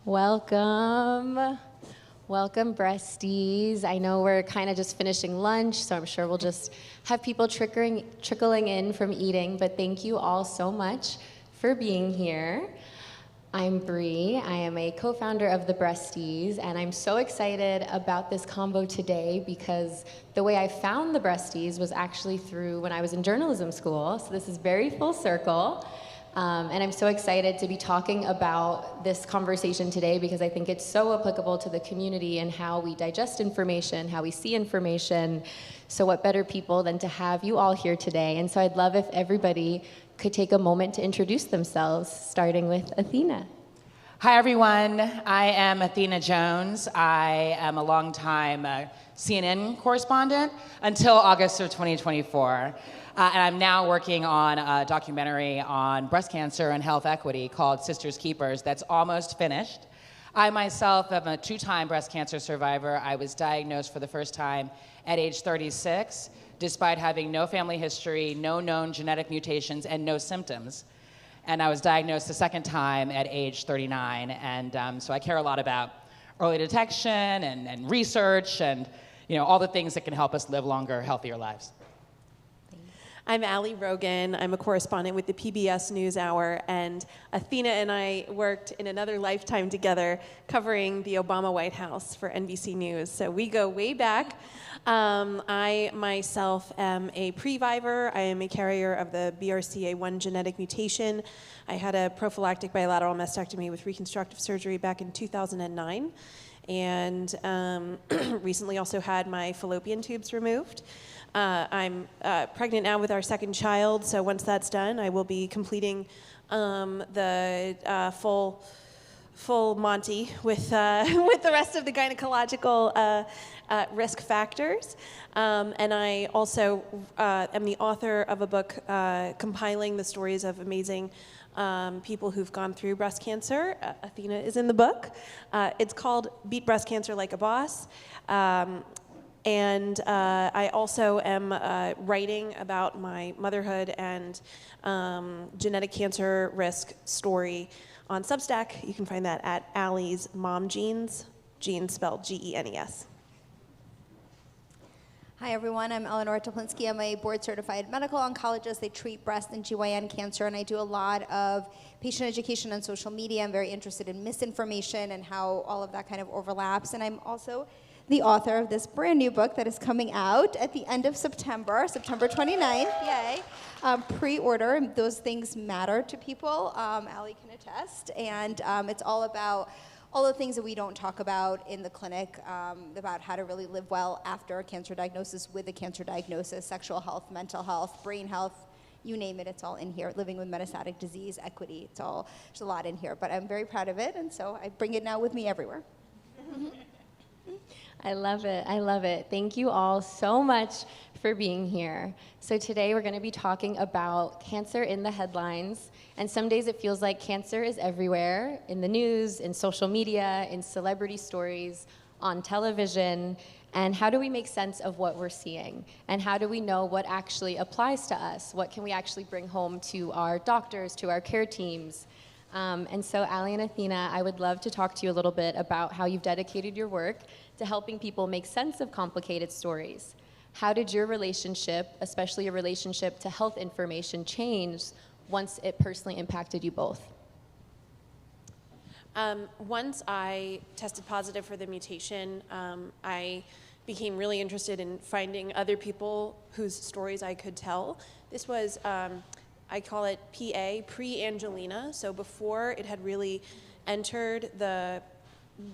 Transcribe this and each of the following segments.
Welcome. Welcome, Breasties. I know we're kind of just finishing lunch, so I'm sure we'll just have people trickling in from eating, but thank you all so much for being here. I'm Bri. I am a co-founder of the Breasties, and I'm so excited about this combo today because the way I found the Breasties was actually through when I was in journalism school, so this is very full circle. And I'm so excited to be talking about this conversation today because I think it's so applicable to the community and how we digest information, how we see information. So what better people than to have you all here today? And so I'd love if everybody could take a moment to introduce themselves, starting with Athena. Hi, everyone. I am Athena Jones. I am a longtime CNN correspondent until August of 2024. And I'm now working on a documentary on breast cancer and health equity called Sisters Keepers that's almost finished. I myself am a two-time breast cancer survivor. I was diagnosed for the first time at age 36, despite having no family history, no known genetic mutations, and no symptoms. And I was diagnosed the second time at age 39. And so I care a lot about early detection and research and all the things that can help us live longer, healthier lives. I'm Rogin. I'm a correspondent with the PBS NewsHour, and Athena and I worked in another lifetime together covering the Obama White House for NBC News. So we go way back. I myself am a previvor. I am a carrier of the BRCA1 genetic mutation. I had a prophylactic bilateral mastectomy with reconstructive surgery back in 2009, and recently also had my fallopian tubes removed. I'm pregnant now with our second child, so once that's done, I will be completing the full Monty with the rest of the gynecological risk factors. And I also am the author of a book compiling the stories of amazing people who've gone through breast cancer. Athena is in the book. It's called Beat Breast Cancer Like a Boss. And I also am writing about my motherhood and genetic cancer risk story on Substack. You can find that at Allie's Mom Genes, genes spelled G-E-N-E-S. Hi everyone, I'm Eleonora Teplinsky. I'm a board-certified medical oncologist. I treat breast and GYN cancer, and I do a lot of patient education on social media. I'm very interested in misinformation and how all of that kind of overlaps. And I'm also the author of this brand new book that is coming out at the end of September 29th, yay. Pre-order, those things matter to people, Allie can attest, and it's all about all the things that we don't talk about in the clinic, about how to really live well after a cancer diagnosis, with a cancer diagnosis, sexual health, mental health, brain health, you name it, it's all in here. Living with metastatic disease, equity, there's a lot in here, but I'm very proud of it, and so I bring it now with me everywhere. I love it. I love it. Thank you all so much for being here. So today we're going to be talking about cancer in the headlines. And some days it feels like cancer is everywhere, in the news, in social media, in celebrity stories, on television. And how do we make sense of what we're seeing? And how do we know what actually applies to us? What can we actually bring home to our doctors, to our care teams? And so Allie and Athena, I would love to talk to you a little bit about how you've dedicated your work to helping people make sense of complicated stories. How did your relationship, especially your relationship to health information, change once it personally impacted you both? Once I tested positive for the mutation, I became really interested in finding other people whose stories I could tell. This was I call it PA, pre-Angelina, so before it had really entered the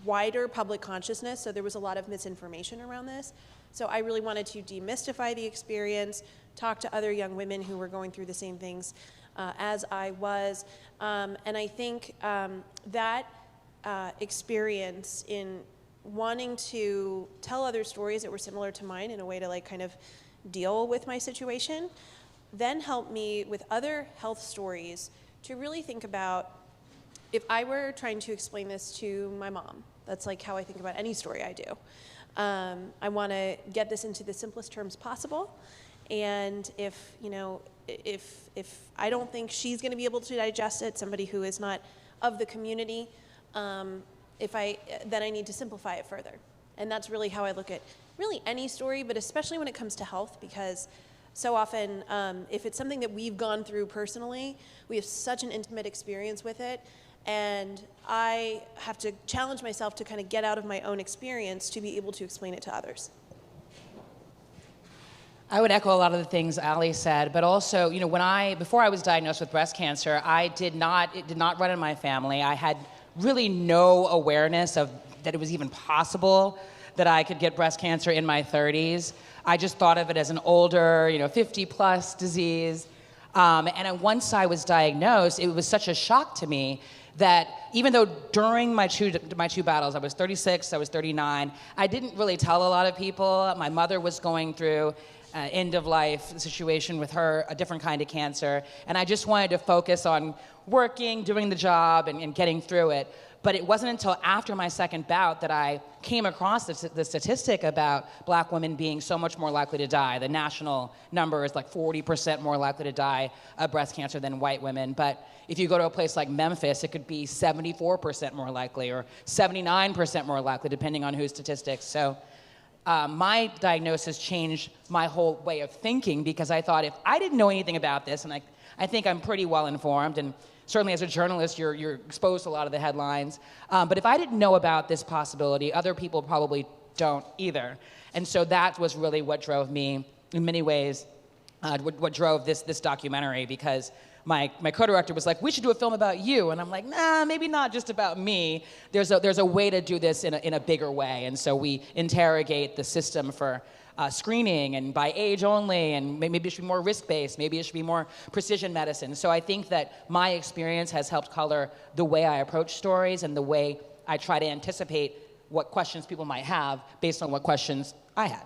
wider public consciousness, so there was a lot of misinformation around this. So I really wanted to demystify the experience, talk to other young women who were going through the same things as I was, and I think that experience in wanting to tell other stories that were similar to mine in a way to kind of deal with my situation then helped me with other health stories to really think about, if I were trying to explain this to my mom, that's how I think about any story I do. I want to get this into the simplest terms possible, and if I don't think she's going to be able to digest it, somebody who is not of the community, then I need to simplify it further. And that's really how I look at really any story, but especially when it comes to health, because so often, if it's something that we've gone through personally, we have such an intimate experience with it, and I have to challenge myself to kind of get out of my own experience to be able to explain it to others. I would echo a lot of the things Ali said, but also, before I was diagnosed with breast cancer, it did not run in my family. I had really no awareness of that it was even possible that I could get breast cancer in my 30s. I just thought of it as an older, 50-plus disease. And once I was diagnosed, it was such a shock to me that even though during my two battles, I was 36, I was 39, I didn't really tell a lot of people. My mother was going through end-of-life situation with her, a different kind of cancer, and I just wanted to focus on working, doing the job, and getting through it. But it wasn't until after my second bout that I came across the statistic about black women being so much more likely to die. The national number is like 40% more likely to die of breast cancer than white women. But if you go to a place like Memphis, it could be 74% more likely or 79% more likely, depending on whose statistics. So my diagnosis changed my whole way of thinking, because I thought, if I didn't know anything about this, and I think I'm pretty well informed, and certainly as a journalist, you're exposed to a lot of the headlines. But if I didn't know about this possibility, other people probably don't either. And so that was really what drove me, in many ways, what drove this documentary, because my co-director was like, we should do a film about you. And I'm like, nah, maybe not just about me. There's a way to do this in a bigger way. And so we interrogate the system for screening, and by age only, and maybe it should be more risk-based, maybe it should be more precision medicine. So I think that my experience has helped color the way I approach stories and the way I try to anticipate what questions people might have based on what questions I had.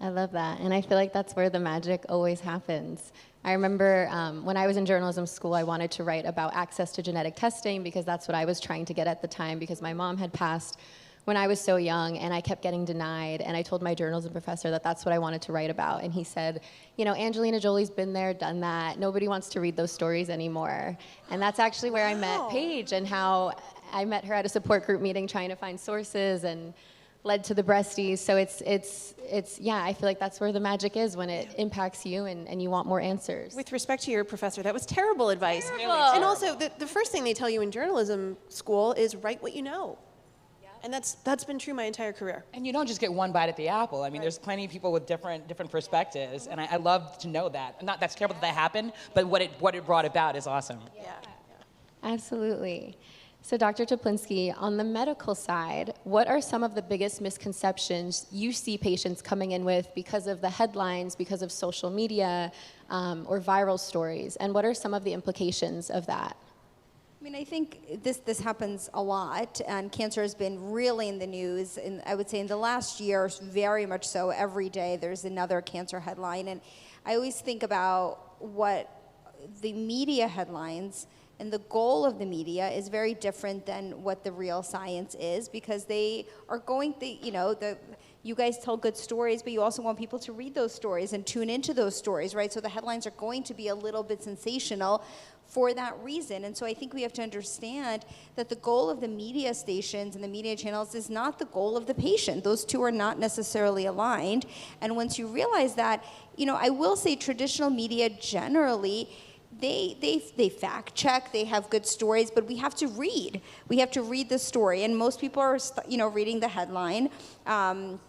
I love that, and I feel like that's where the magic always happens. I remember when I was in journalism school, I wanted to write about access to genetic testing, because that's what I was trying to get at the time, because my mom had passed when I was so young, and I kept getting denied. And I told my journalism professor that that's what I wanted to write about. And he said, Angelina Jolie's been there, done that. Nobody wants to read those stories anymore. And that's actually where I met Paige, and how I met her at a support group meeting trying to find sources, and led to the Breasties. So I feel like that's where the magic is, when it impacts you and you want more answers. With respect to your professor, that was terrible advice. Terrible. And also, the first thing they tell you in journalism school is write what you know. And that's been true my entire career. And you don't just get one bite at the apple. I mean, there's plenty of people with different perspectives, and I love to know that. Not that's terrible that that happened, but what it brought about is awesome. Yeah. Absolutely. So Dr. Teplinsky, on the medical side, what are some of the biggest misconceptions you see patients coming in with because of the headlines, because of social media, or viral stories? And what are some of the implications of that? I mean, I think this happens a lot, and cancer has been really in the news, and I would say in the last year, very much so. Every day there's another cancer headline, and I always think about what the media headlines and the goal of the media is very different than what the real science is, because they are going, you guys tell good stories, but you also want people to read those stories and tune into those stories, right? So the headlines are going to be a little bit sensational for that reason. And so I think we have to understand that the goal of the media stations and the media channels is not the goal of the patient. Those two are not necessarily aligned. And once you realize that, I will say traditional media generally, they fact check, they have good stories, but we have to read. We have to read the story, and most people are, reading the headline. And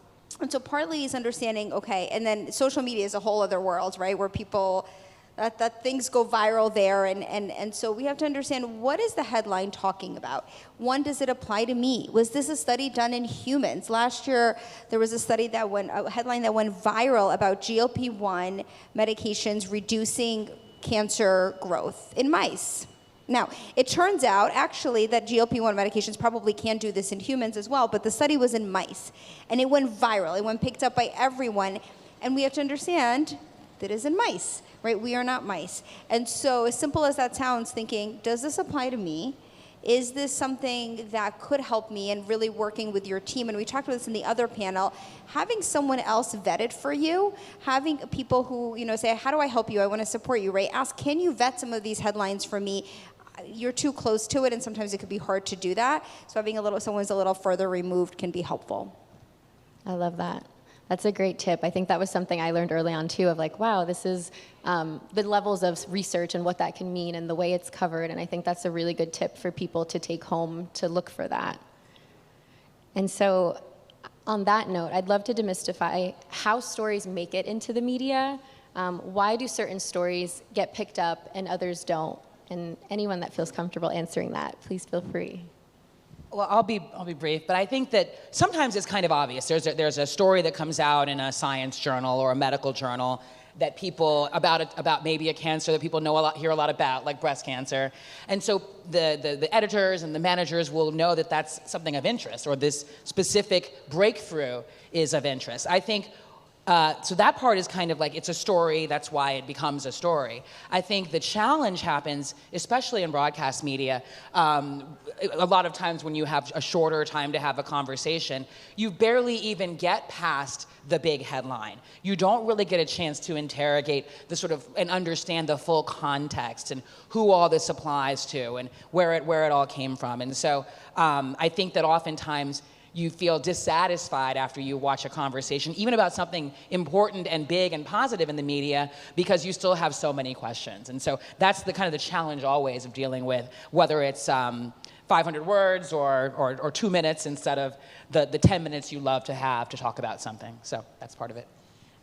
so partly is understanding, okay, and then social media is a whole other world, right, where people, that things go viral there, and so we have to understand, what is the headline talking about? One, does it apply to me? Was this a study done in humans? Last year, there was a headline that went viral about GLP-1 medications reducing cancer growth in mice. Now, it turns out actually that GLP-1 medications probably can do this in humans as well, but the study was in mice, and it went viral. It went picked up by everyone, and we have to understand that it is in mice, right? We are not mice. And so as simple as that sounds, thinking, does this apply to me? Is this something that could help me? And really working with your team, and we talked about this in the other panel, having someone else vet it for you, having people who say, how do I help you? I want to support you, right? Ask, can you vet some of these headlines for me? you're too close to it, and sometimes it could be hard to do that. So having someone's a little further removed can be helpful. I love that. That's a great tip. I think that was something I learned early on too, of like, wow, this is the levels of research and what that can mean and the way it's covered. And I think that's a really good tip for people to take home to look for that. And so on that note, I'd love to demystify how stories make it into the media. Why do certain stories get picked up and others don't? And anyone that feels comfortable answering that, please feel free. Well, I'll be brief, but I think that sometimes it's kind of obvious. There's a story that comes out in a science journal or a medical journal that people about maybe a cancer that people hear a lot about, like breast cancer, and so the editors and the managers will know that that's something of interest, or this specific breakthrough is of interest. I think. So that part is kind of like, it's a story, that's why it becomes a story. I think the challenge happens, especially in broadcast media, a lot of times when you have a shorter time to have a conversation, you barely even get past the big headline. You don't really get a chance to interrogate and understand the full context and who all this applies to and where it all came from. And so I think that oftentimes you feel dissatisfied after you watch a conversation, even about something important and big and positive in the media, because you still have so many questions. And so that's the kind of the challenge always of dealing with, whether it's 500 words or 2 minutes instead of the 10 minutes you love to have to talk about something. So that's part of it.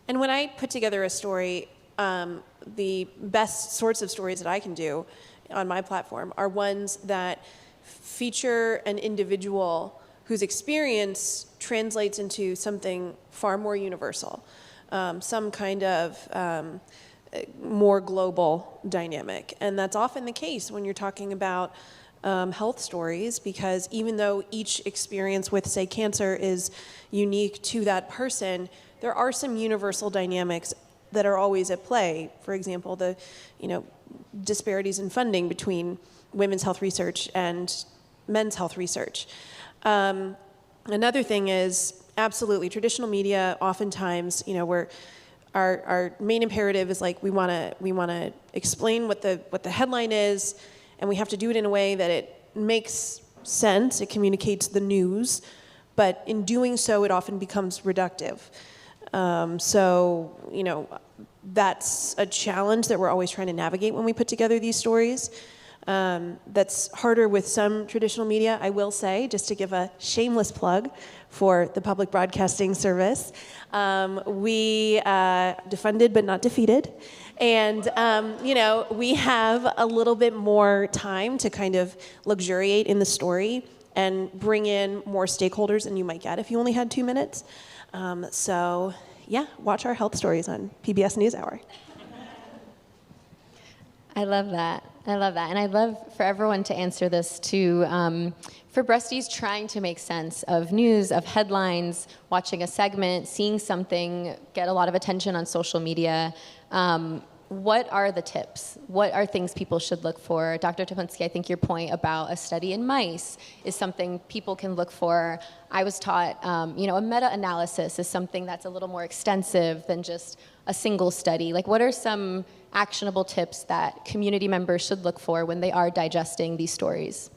And when I put together a story, the best sorts of stories that I can do on my platform are ones that feature an individual whose experience translates into something far more universal, some kind of more global dynamic. And that's often the case when you're talking about health stories, because even though each experience with, say, cancer is unique to that person, there are some universal dynamics that are always at play. For example, the disparities in funding between women's health research and men's health research. Another thing is, absolutely, traditional media oftentimes, our main imperative is like we want to explain what the headline is, and we have to do it in a way that it makes sense, it communicates the news, but in doing so, it often becomes reductive. That's a challenge that we're always trying to navigate when we put together these stories. That's harder with some traditional media, I will say, just to give a shameless plug for the public broadcasting service. We defunded but not defeated. And, we have a little bit more time to kind of luxuriate in the story and bring in more stakeholders than you might get if you only had 2 minutes. Watch our health stories on PBS NewsHour. I love that. And I'd love for everyone to answer this too. For Breasties trying to make sense of news, of headlines, watching a segment, seeing something get a lot of attention on social media, what are the tips? What are things people should look for? Dr. Teplinsky, I think your point about a study in mice is something people can look for. I was taught, a meta-analysis is something that's a little more extensive than just a single study. Like, what are some actionable tips that community members should look for when they are digesting these stories?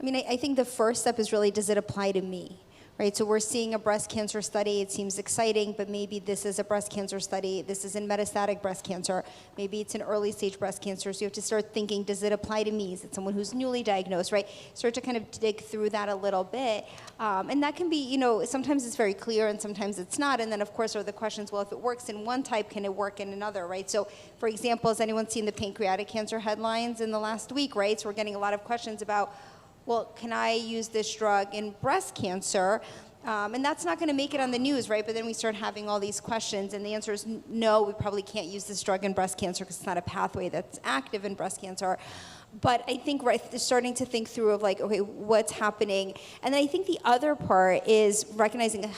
I think the first step is really, does it apply to me? Right, so we're seeing a breast cancer study, it seems exciting, but maybe this is a breast cancer study, this is in metastatic breast cancer, maybe it's an early stage breast cancer, so you have to start thinking, does it apply to me? Is it someone who's newly diagnosed, right? Start to kind of dig through that a little bit, and that can be, sometimes it's very clear and sometimes it's not, and then of course are the questions, well, if it works in one type, can it work in another, right? So for example, has anyone seen the pancreatic cancer headlines in the last week, right? So we're getting a lot of questions about, well, can I use this drug in breast cancer? And that's not going to make it on the news, right? But then we start having all these questions, and the answer is no, we probably can't use this drug in breast cancer because it's not a pathway that's active in breast cancer. But I think starting to think through of like, okay, what's happening? And then I think the other part is recognizing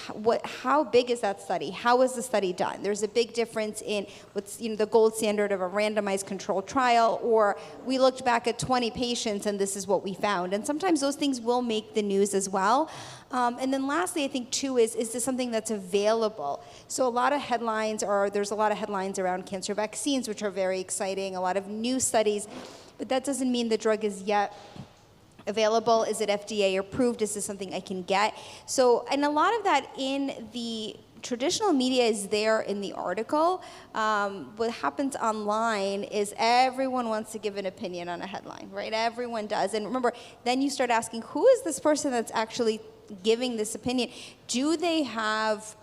how big is that study? How was the study done? There's a big difference in what's the gold standard of a randomized controlled trial, or we looked back at 20 patients and this is what we found. And sometimes those things will make the news as well. And then lastly, I think too, is this something that's available? So there's a lot of headlines around cancer vaccines, which are very exciting, a lot of new studies. but that doesn't mean the drug is yet available. Is it FDA approved? Is this something I can get? So, and a lot of that in the traditional media is there in the article. What happens online is everyone wants to give an opinion on a headline, right? Everyone does. And remember, then you start asking, who is this person that's actually giving this opinion? Do they have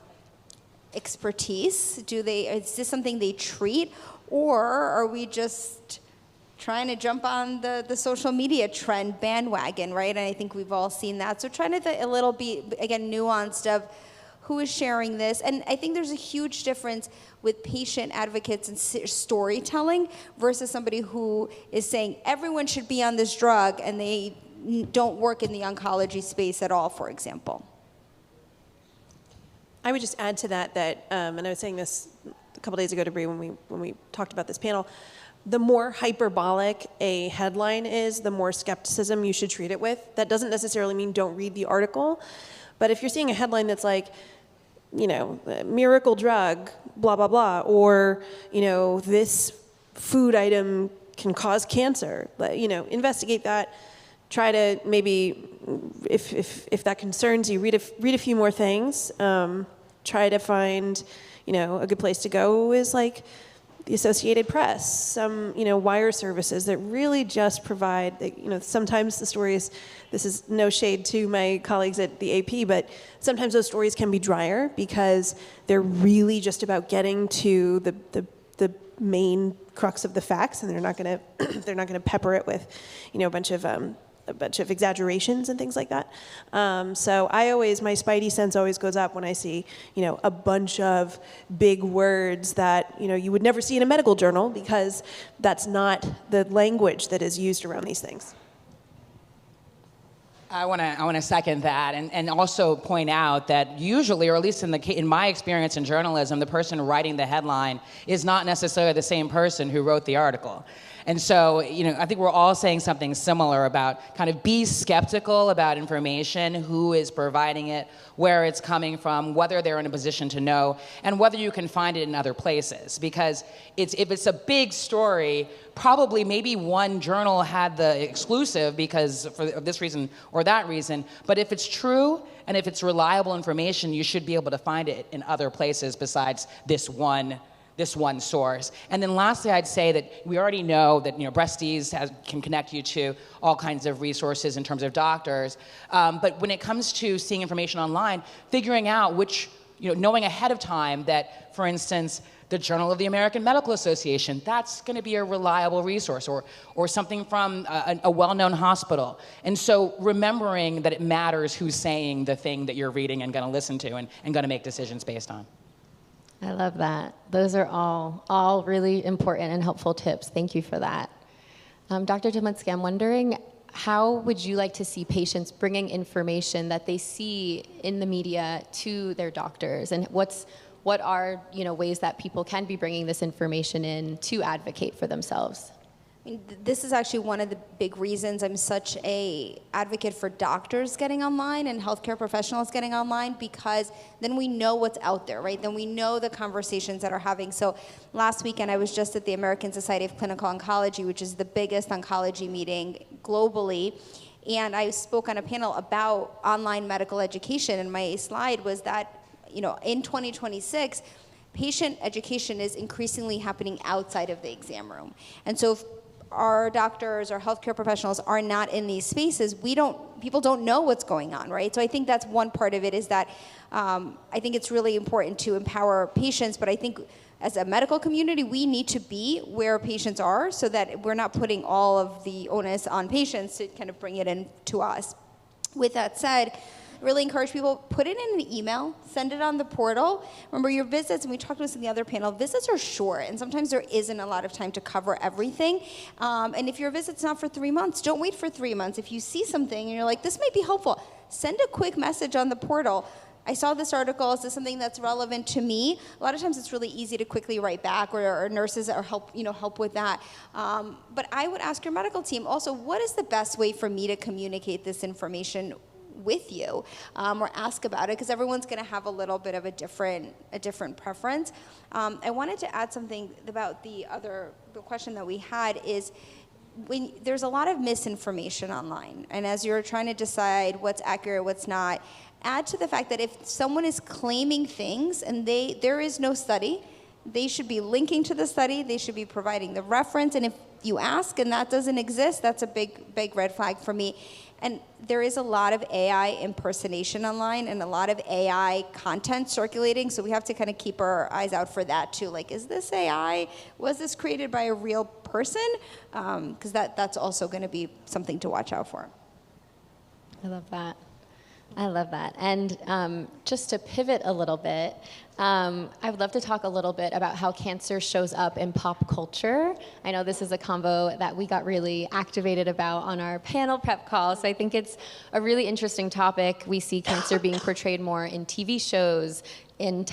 expertise? Is this something they treat? Or are we just trying to jump on the social media trend bandwagon, right? And I think we've all seen that. So trying to think a little bit, again, nuanced of who is sharing this. And I think there's a huge difference with patient advocates and storytelling versus somebody who is saying everyone should be on this drug and they don't work in the oncology space at all, for example. I would just add to that, and I was saying this a couple days ago to Bri when we talked about this panel, the more hyperbolic a headline is, the more skepticism you should treat it with. That doesn't necessarily mean don't read the article, but if you're seeing a headline that's like, you know, miracle drug, blah, blah, blah, or, you know, this food item can cause cancer, you know, investigate that. Try to maybe, if that concerns you, read a few more things. Try to find, you know, a good place to go is like the Associated Press, some, you know, wire services that really just provide, you know, sometimes the stories, this is no shade to my colleagues at the AP, but sometimes those stories can be drier because they're really just about getting to the main crux of the facts, and they're not going to pepper it with, you know, a bunch of exaggerations and things like that. So my spidey sense always goes up when I see, you know, a bunch of big words that, you know, you would never see in a medical journal because that's not the language that is used around these things. I want to second that and also point out that usually, or at least in my experience in journalism, the person writing the headline is not necessarily the same person who wrote the article. And so, you know, I think we're all saying something similar about kind of be skeptical about information, who is providing it, where it's coming from, whether they're in a position to know, and whether you can find it in other places. Because if it's a big story, probably maybe one journal had the exclusive because for this reason or that reason. But if it's true and if it's reliable information, you should be able to find it in other places besides this one source. And then lastly, I'd say that we already know that, you know, Breasties can connect you to all kinds of resources in terms of doctors. But when it comes to seeing information online, figuring out which, you know, knowing ahead of time that, for instance, the Journal of the American Medical Association, that's going to be a reliable resource, or something from a well-known hospital. And so remembering that it matters who's saying the thing that you're reading and going to listen to and going to make decisions based on. I love that. Those are all really important and helpful tips. Thank you for that. Dr. Teplinsky, I'm wondering, how would you like to see patients bringing information that they see in the media to their doctors? And what are, you know, ways that people can be bringing this information in to advocate for themselves? I mean, this is actually one of the big reasons I'm such a advocate for doctors getting online and healthcare professionals getting online, because then we know what's out there, right? Then we know the conversations that are having. So last weekend, I was just at the American Society of Clinical Oncology, which is the biggest oncology meeting globally. And I spoke on a panel about online medical education. And my slide was that, you know, in 2026, patient education is increasingly happening outside of the exam room. And so if our doctors or healthcare professionals are not in these spaces, people don't know what's going on, right? So I think that's one part of it, is that I think it's really important to empower patients, but I think as a medical community, we need to be where patients are so that we're not putting all of the onus on patients to kind of bring it in to us. With that said, really encourage people, put it in an email, send it on the portal. Remember, your visits, and we talked about this in the other panel, visits are short, and sometimes there isn't a lot of time to cover everything. And if your visit's not for 3 months, don't wait for 3 months. If you see something and you're like, this might be helpful, send a quick message on the portal. I saw this article, is this something that's relevant to me? A lot of times it's really easy to quickly write back, or nurses or help with that. But I would ask your medical team also, what is the best way for me to communicate this information with you, or ask about it, because everyone's going to have a little bit of a different preference. I wanted to add something about the question that we had is, there's a lot of misinformation online, and as you're trying to decide what's accurate, what's not, add to the fact that if someone is claiming things and there is no study, they should be linking to the study, they should be providing the reference, and if you ask and that doesn't exist, that's a big red flag for me. And there is a lot of AI impersonation online and a lot of AI content circulating, so we have to kind of keep our eyes out for that too. Like, is this AI? Was this created by a real person? Because that's also going to be something to watch out for. I love that. I love that. And just to pivot a little bit, I would love to talk a little bit about how cancer shows up in pop culture. I know this is a combo that we got really activated about on our panel prep call, so I think it's a really interesting topic. We see cancer being portrayed more in TV shows, in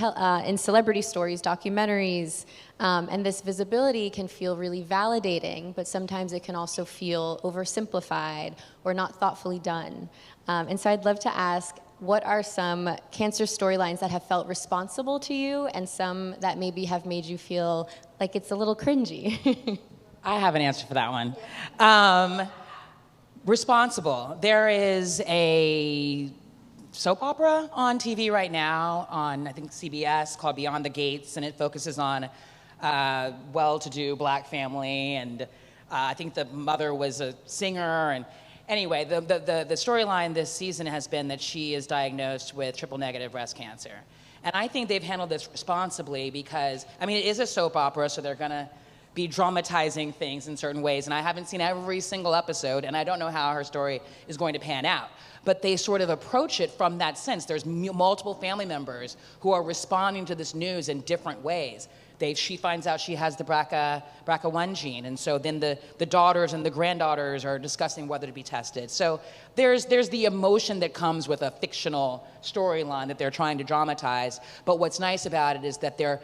celebrity stories, documentaries, and this visibility can feel really validating, but sometimes it can also feel oversimplified or not thoughtfully done. And so I'd love to ask, what are some cancer storylines that have felt responsible to you and some that maybe have made you feel like it's a little cringy? I have an answer for that one. Responsible. There is a soap opera on TV right now on, I think, CBS called Beyond the Gates, and it focuses on a well-to-do black family, and I think the mother was a singer, and anyway, the storyline this season has been that she is diagnosed with triple-negative breast cancer. And I think they've handled this responsibly because, I mean, it is a soap opera, so they're going to be dramatizing things in certain ways. And I haven't seen every single episode, and I don't know how her story is going to pan out. But they sort of approach it from that sense. There's multiple family members who are responding to this news in different ways. She finds out she has the BRCA1 gene, and so then the daughters and the granddaughters are discussing whether to be tested. So there's the emotion that comes with a fictional storyline that they're trying to dramatize. But what's nice about it is that we're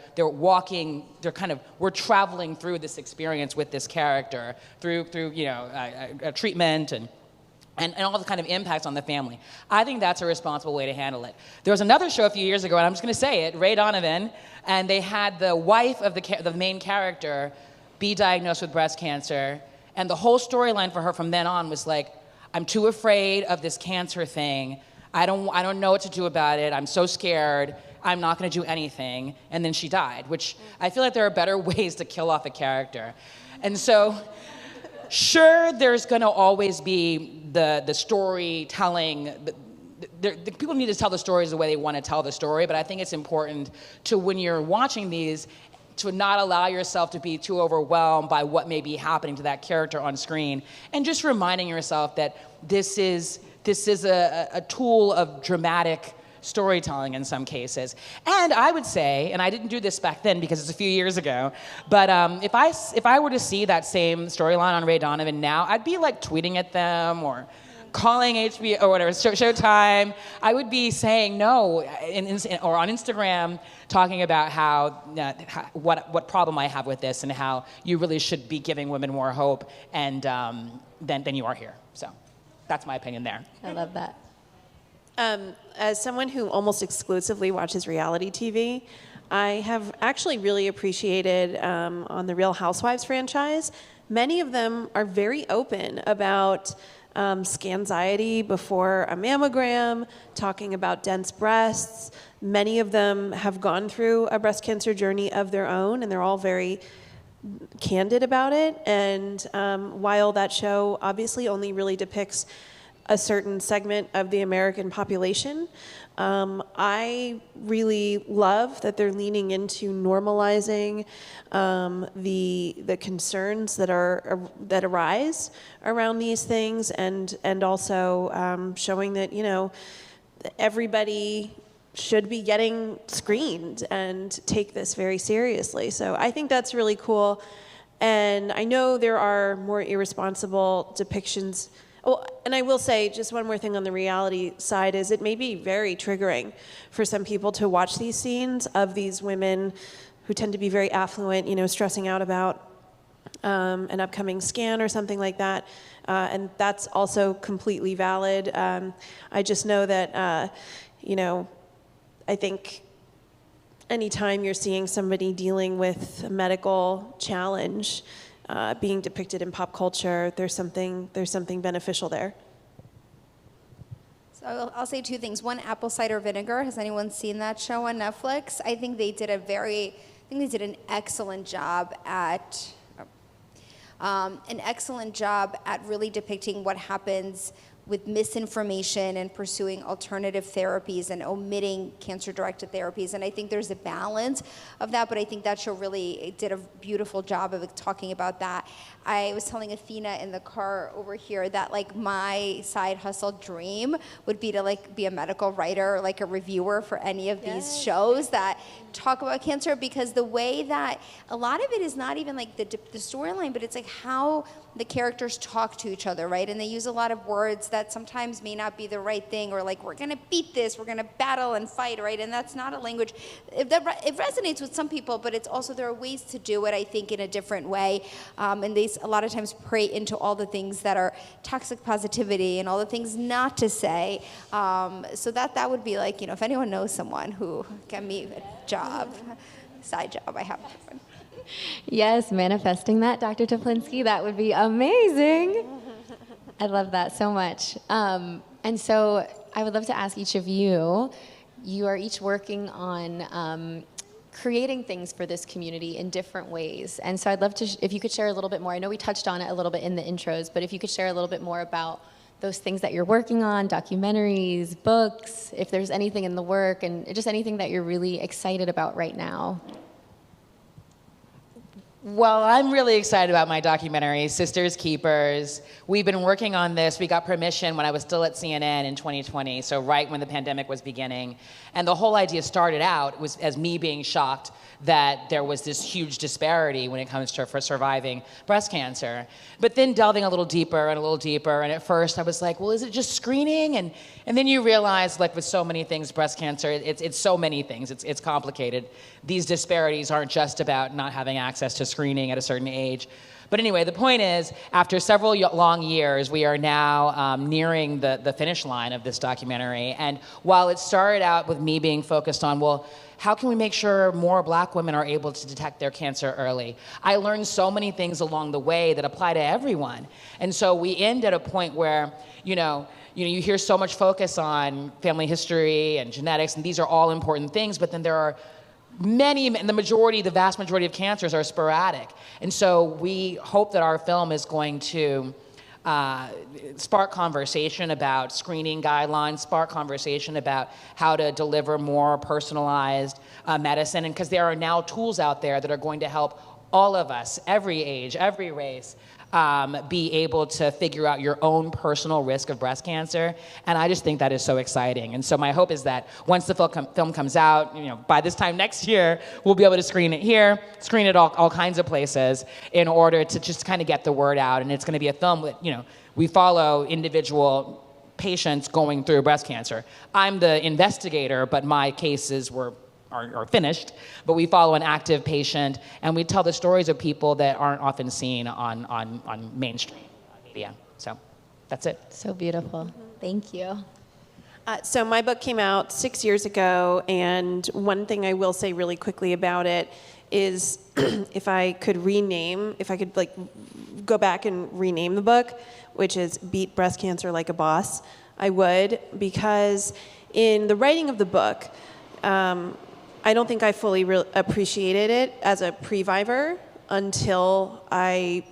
traveling through this experience with this character through a treatment and all the kind of impacts on the family. I think that's a responsible way to handle it. There was another show a few years ago, and I'm just going to say it, Ray Donovan, and they had the wife of the main character be diagnosed with breast cancer, and the whole storyline for her from then on was like, I'm too afraid of this cancer thing. I don't know what to do about it. I'm so scared. I'm not going to do anything. And then she died, which I feel like there are better ways to kill off a character. And so, sure, there's going to always be the storytelling. The people need to tell the stories the way they want to tell the story, but I think it's important to, when you're watching these, to not allow yourself to be too overwhelmed by what may be happening to that character on screen, and just reminding yourself that this is a tool of dramatic storytelling in some cases. And I would say, and I didn't do this back then because it's a few years ago, but if I were to see that same storyline on Ray Donovan now, I'd be like tweeting at them or calling HBO or whatever, Showtime. I would be saying no, or on Instagram, talking about what problem I have with this and how you really should be giving women more hope and than you are here. So that's my opinion there. I love that. As someone who almost exclusively watches reality TV, I have actually really appreciated on the Real Housewives franchise, many of them are very open about scanxiety before a mammogram, talking about dense breasts. Many of them have gone through a breast cancer journey of their own, and they're all very candid about it. And while that show obviously only really depicts a certain segment of the American population, I really love that they're leaning into normalizing the concerns that arise around these things, and also showing that everybody should be getting screened and take this very seriously. So I think that's really cool, and I know there are more irresponsible depictions. Oh, and I will say just one more thing on the reality side is it may be very triggering for some people to watch these scenes of these women who tend to be very affluent, stressing out about an upcoming scan or something like that. And that's also completely valid. I just know that, I think anytime you're seeing somebody dealing with a medical challenge, being depicted in pop culture, there's something beneficial there. So I'll say two things. One, Apple Cider Vinegar. Has anyone seen that show on Netflix? I think they did an excellent job at really depicting what happens with misinformation and pursuing alternative therapies and omitting cancer-directed therapies. And I think there's a balance of that, but I think that show really did a beautiful job of talking about that. I was telling Athena in the car over here that like my side hustle dream would be to like be a medical writer or like a reviewer for any of these shows that talk about cancer, because the way that a lot of it is not even like the storyline, but it's like how the characters talk to each other, right? And they use a lot of words that sometimes may not be the right thing, or like, we're gonna beat this, we're gonna battle and fight, right? And that's not a language, it resonates with some people, but it's also, there are ways to do it, I think, in a different way. And they a lot of times prey into all the things that are toxic positivity and all the things not to say. So that would be like, if anyone knows someone who can me a job, side job, I have one. Yes, manifesting that, Dr. Teplinsky, that would be amazing. I love that so much. And so I would love to ask each of you, you are each working on creating things for this community in different ways. And so I'd love to, if you could share a little bit more. I know we touched on it a little bit in the intros, but if you could share a little bit more about those things that you're working on, documentaries, books, if there's anything in the work, and just anything that you're really excited about right now. Well, I'm really excited about my documentary, Sisters Keepers. We've been working on this. We got permission when I was still at CNN in 2020, so right when the pandemic was beginning. And the whole idea started out was as me being shocked that there was this huge disparity when it comes to for surviving breast cancer. But then delving a little deeper, and at first I was like, well, is it just screening? And then you realize, like with so many things, breast cancer, it's so many things, it's complicated. These disparities aren't just about not having access to screening at a certain age. But anyway, the point is, after several long years, we are now nearing the finish line of this documentary. And while it started out with me being focused on, well, how can we make sure more Black women are able to detect their cancer early? I learned so many things along the way that apply to everyone. And so we end at a point where, you hear so much focus on family history and genetics, and these are all important things, but then there are many, and the vast majority of cancers are sporadic. And so we hope that our film is going to spark conversation about screening guidelines, spark conversation about how to deliver more personalized medicine, and because there are now tools out there that are going to help all of us, every age, every race, be able to figure out your own personal risk of breast cancer. And I just think that is so exciting. And so my hope is that once the film comes out, by this time next year, we'll be able to screen it here, screen it all kinds of places in order to just kind of get the word out. And it's going to be a film that, we follow individual patients going through breast cancer. I'm the investigator, but my cases are finished, but we follow an active patient, and we tell the stories of people that aren't often seen on mainstream media. So that's it. So beautiful. Mm-hmm. Thank you. So my book came out 6 years ago, and one thing I will say really quickly about it is if I could go back and rename the book, which is Beat Breast Cancer Like a Boss, I would, because in the writing of the book, I don't think I fully appreciated it as a previvor until I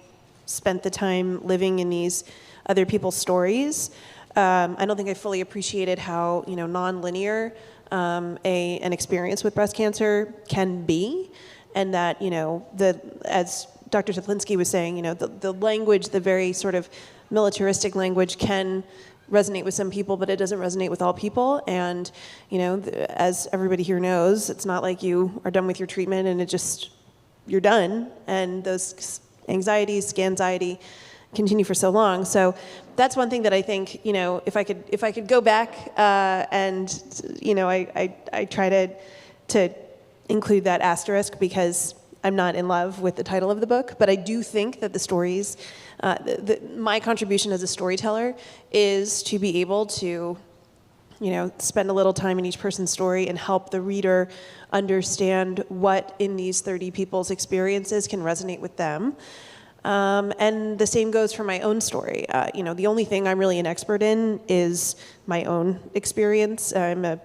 spent the time living in these other people's stories. I don't think I fully appreciated how non-linear an experience with breast cancer can be, and that as Dr. Teplinsky was saying, the language, the very sort of militaristic language, can resonate with some people, but it doesn't resonate with all people. And as everybody here knows, it's not like you are done with your treatment and you're done. And those anxieties, scanxiety, continue for so long. So that's one thing that I think, if I could go back and I try to include that asterisk, because I'm not in love with the title of the book, but I do think that the stories, my contribution as a storyteller is to be able to, spend a little time in each person's story and help the reader understand what in these 30 people's experiences can resonate with them. And the same goes for my own story. The only thing I'm really an expert in is my own experience. I'm a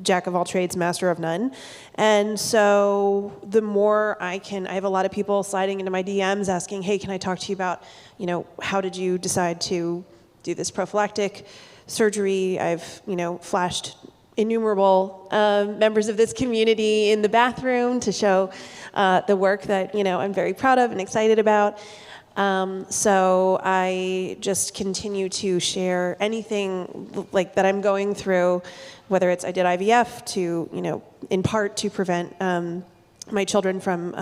jack of all trades, master of none. And so the more I have a lot of people sliding into my DMs asking, hey, can I talk to you about, how did you decide to do this prophylactic surgery? I've, flashed innumerable members of this community in the bathroom to show the work that, I'm very proud of and excited about. So I just continue to share anything like that I'm going through, whether it's I did IVF to, in part to prevent my children from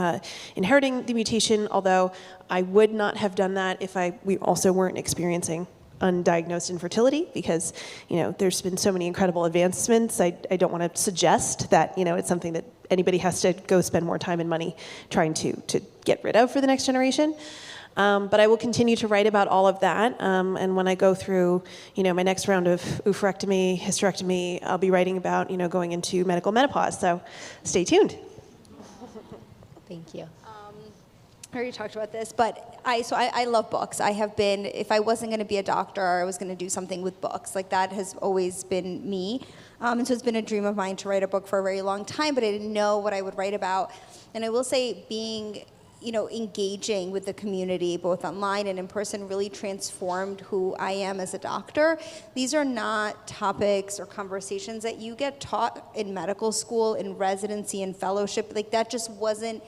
inheriting the mutation, although I would not have done that if we also weren't experiencing undiagnosed infertility, because, there's been so many incredible advancements. I don't want to suggest that, it's something that anybody has to go spend more time and money trying to get rid of for the next generation. But I will continue to write about all of that. And when I go through, my next round of oophorectomy, hysterectomy, I'll be writing about, going into medical menopause. So stay tuned. Thank you. I already talked about this, but I love books. I have been, if I wasn't going to be a doctor, I was going to do something with books. Like, that has always been me. And so it's been a dream of mine to write a book for a very long time, but I didn't know what I would write about. And I will say, being engaging with the community, both online and in person, really transformed who I am as a doctor. These are not topics or conversations that you get taught in medical school, in residency, and fellowship. Like, that just wasn't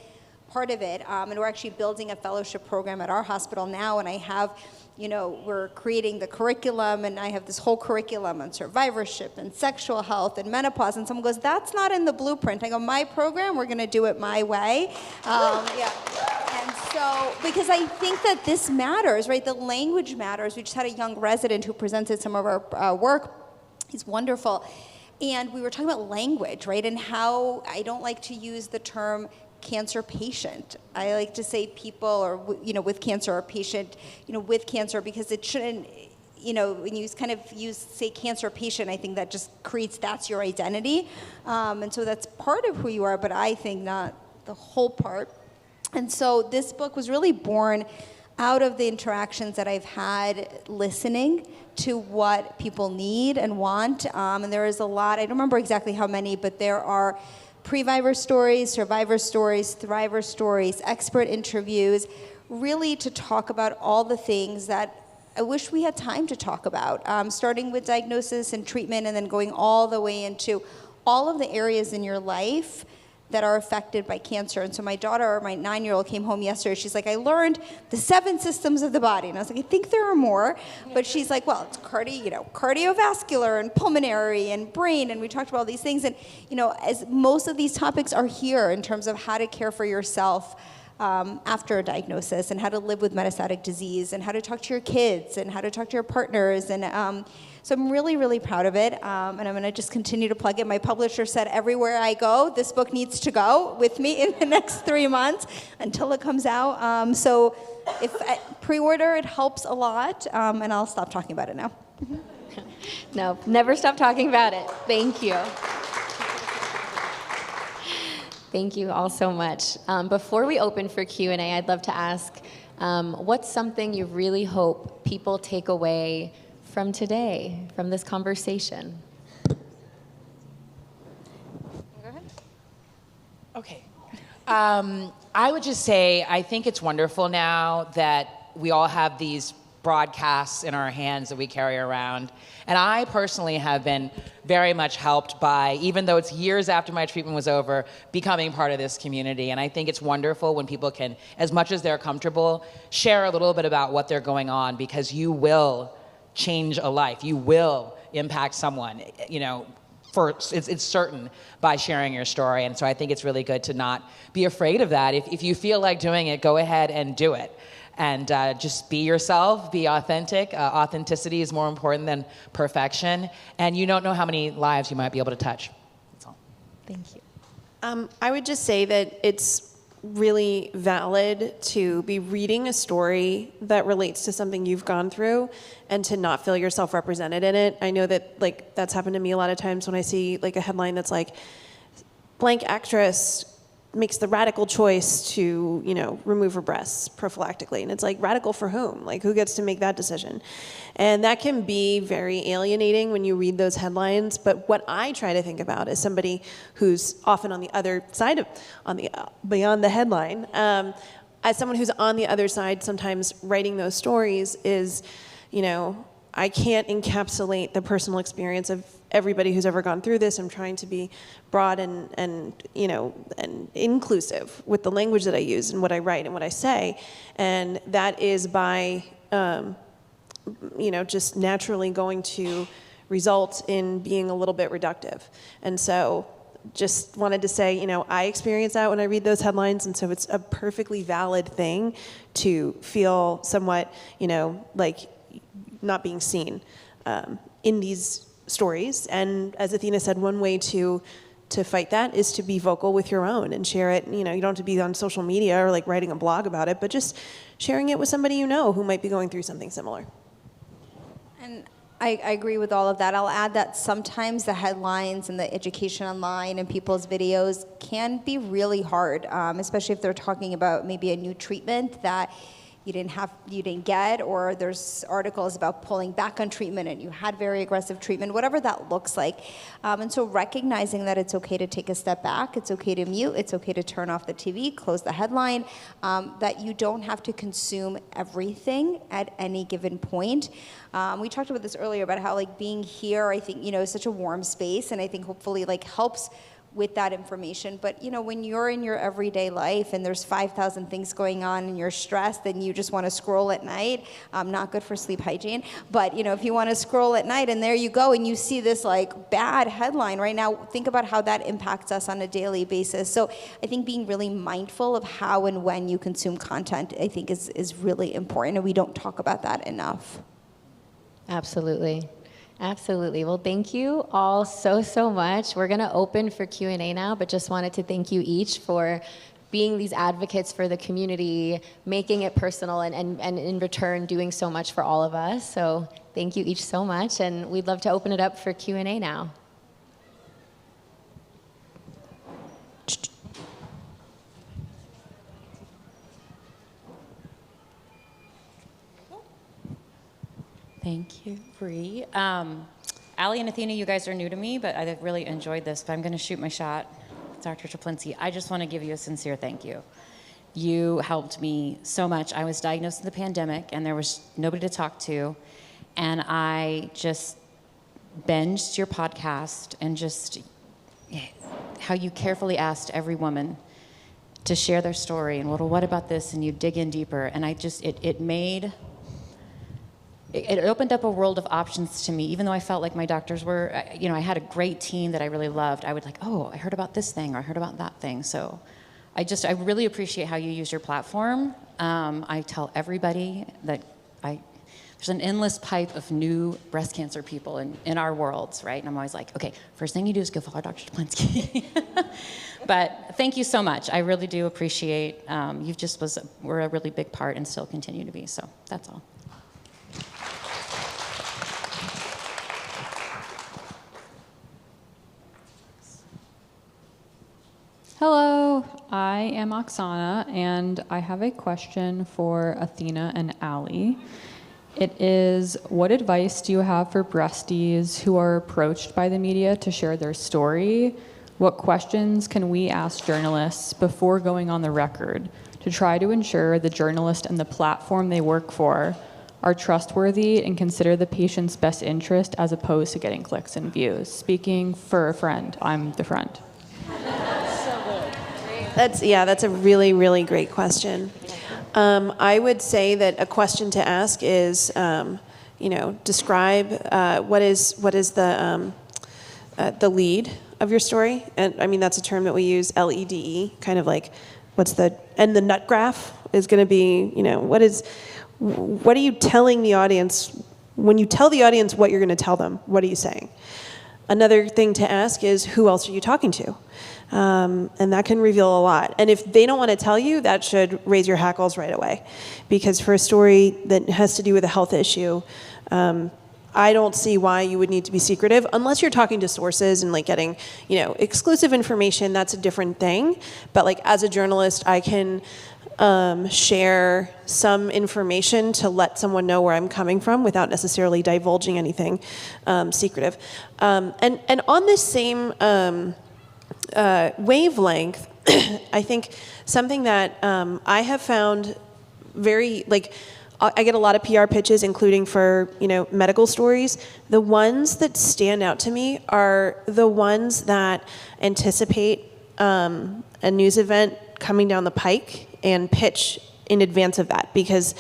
part of it. And we're actually building a fellowship program at our hospital now, and I have, we're creating the curriculum, and I have this whole curriculum on survivorship and sexual health and menopause, and someone goes, that's not in the blueprint. I go, my program, we're gonna do it my way. Yeah. And so, because I think that this matters, right? The language matters. We just had a young resident who presented some of our work. He's wonderful. And we were talking about language, right? And how I don't like to use the term cancer patient. I like to say people, or with cancer, or patient, with cancer, because it shouldn't, when you kind of say cancer patient, I think that just creates, that's your identity. And so that's part of who you are, but I think not the whole part. And so this book was really born out of the interactions that I've had listening to what people need and want. And there is a lot, I don't remember exactly how many, but there are pre-vivor stories, survivor stories, thriver stories, expert interviews, really to talk about all the things that I wish we had time to talk about, starting with diagnosis and treatment, and then going all the way into all of the areas in your life that are affected by cancer. And so my daughter, my 9-year-old, came home yesterday. She's like, I learned the 7 systems of the body. And I was like, I think there are more. But she's like, well, it's cardiovascular and pulmonary and brain. And we talked about all these things. And, as most of these topics are here in terms of how to care for yourself after a diagnosis, and how to live with metastatic disease, and how to talk to your kids, and how to talk to your partners. And so I'm really, really proud of it, and I'm going to just continue to plug it. My publisher said everywhere I go, this book needs to go with me in the next 3 months until it comes out. So if pre-order, it helps a lot, and I'll stop talking about it now. No, never stop talking about it. Thank you. Thank you all so much. Before we open for Q&A, I'd love to ask, what's something you really hope people take away from today, from this conversation? Go ahead. Okay. I would just say, I think it's wonderful now that we all have these broadcasts in our hands that we carry around. And I personally have been very much helped by, even though it's years after my treatment was over, becoming part of this community. And I think it's wonderful when people can, as much as they're comfortable, share a little bit about what they're going on, because you will change a life. You will impact someone, it's certain, by sharing your story. And so I think it's really good to not be afraid of that. If you feel like doing it, go ahead and do it. And just be yourself, be authentic. Authenticity is more important than perfection. And you don't know how many lives you might be able to touch. That's all. Thank you. I would just say that it's really valid to be reading a story that relates to something you've gone through and to not feel yourself represented in it. I know that that's happened to me a lot of times when I see a headline that's like, blank actress makes the radical choice to, remove her breasts prophylactically. And it's like, radical for whom? Like, who gets to make that decision? And that can be very alienating when you read those headlines. But what I try to think about as somebody who's often on the other side of, beyond the headline, as someone who's on the other side, sometimes writing those stories is, I can't encapsulate the personal experience of everybody who's ever gone through this. I'm trying to be broad and inclusive with the language that I use and what I write and what I say. And that is by, just naturally going to result in being a little bit reductive. And so just wanted to say, I experience that when I read those headlines, and so it's a perfectly valid thing to feel somewhat, like not being seen in these stories. And as Athena said, one way to fight that is to be vocal with your own and share it. You don't have to be on social media or like writing a blog about it, but just sharing it with somebody who might be going through something similar. And I agree with all of that. I'll add that sometimes the headlines and the education online and people's videos can be really hard, especially if they're talking about maybe a new treatment that you didn't get, or there's articles about pulling back on treatment and you had very aggressive treatment, whatever that looks like. And so recognizing that it's okay to take a step back, it's okay to mute, it's okay to turn off the TV, close the headline, that you don't have to consume everything at any given point. We talked about this earlier about how being here, I think, is such a warm space, and I think hopefully helps with that information. But when you're in your everyday life and there's 5,000 things going on and you're stressed and you just want to scroll at night, not good for sleep hygiene, but if you want to scroll at night and there you go and you see this bad headline right now, think about how that impacts us on a daily basis. So I think being really mindful of how and when you consume content, I think is really important, and we don't talk about that enough. Absolutely. Absolutely. Well, thank you all so much. We're going to open for Q&A now, but just wanted to thank you each for being these advocates for the community, making it personal, and in return doing so much for all of us. So thank you each so much, and we'd love to open it up for Q&A now. Thank you, Bri. Allie and Athena, you guys are new to me, but I really enjoyed this, but I'm going to shoot my shot. Dr. Teplinsky, I just want to give you a sincere thank you. You helped me so much. I was diagnosed in the pandemic, and there was nobody to talk to, and I just binged your podcast and just how you carefully asked every woman to share their story, and well, what about this, and you dig in deeper, and it opened up a world of options to me, even though I felt like my doctors were, I had a great team that I really loved. I would I heard about this thing, or I heard about that thing. So I really appreciate how you use your platform. I tell everybody that there's an endless pipe of new breast cancer people in our worlds, right? And I'm always like, okay, first thing you do is go follow Dr. Teplinsky. But thank you so much. I really do appreciate, we're a really big part and still continue to be, so that's all. Hello, I am Oksana, and I have a question for Athena and Allie. It is, what advice do you have for breasties who are approached by the media to share their story? What questions can we ask journalists before going on the record to try to ensure the journalist and the platform they work for are trustworthy and consider the patient's best interest as opposed to getting clicks and views? Speaking for a friend, I'm the friend. That's a really, really great question. I would say that a question to ask is, describe what is the lead of your story, and I mean that's a term that we use, LEDE, kind of like and the nut graph is going to be, what are you telling the audience when you tell the audience what you're going to tell them? What are you saying? Another thing to ask is, who else are you talking to? And that can reveal a lot. And if they don't want to tell you, that should raise your hackles right away. Because for a story that has to do with a health issue, I don't see why you would need to be secretive unless you're talking to sources and like getting, exclusive information. That's a different thing. But like as a journalist, I can share some information to let someone know where I'm coming from without necessarily divulging anything secretive. And on this same wavelength, I think something that I have found very, like, I get a lot of PR pitches, including for, medical stories. The ones that stand out to me are the ones that anticipate a news event coming down the pike and pitch in advance of that, because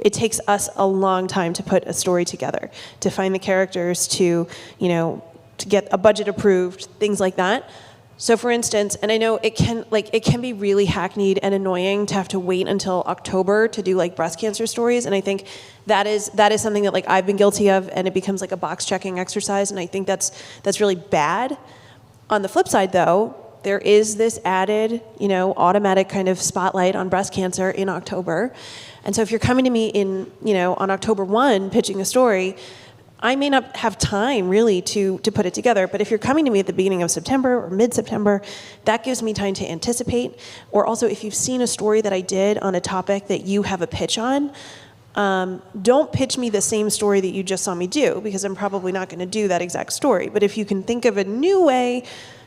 it takes us a long time to put a story together, to find the characters, to get a budget approved, things like that. So for instance, and I know it can be really hackneyed and annoying to have to wait until October to do like breast cancer stories, and I think that is something that like I've been guilty of, and it becomes like a box checking exercise, and I think that's really bad. On the flip side though, there is this added, automatic kind of spotlight on breast cancer in October. And so if you're coming to me on October 1 pitching a story, I may not have time really to put it together, but if you're coming to me at the beginning of September or mid-September, that gives me time to anticipate. Or also, if you've seen a story that I did on a topic that you have a pitch on, don't pitch me the same story that you just saw me do, because I'm probably not going to do that exact story. But if you can think of a new way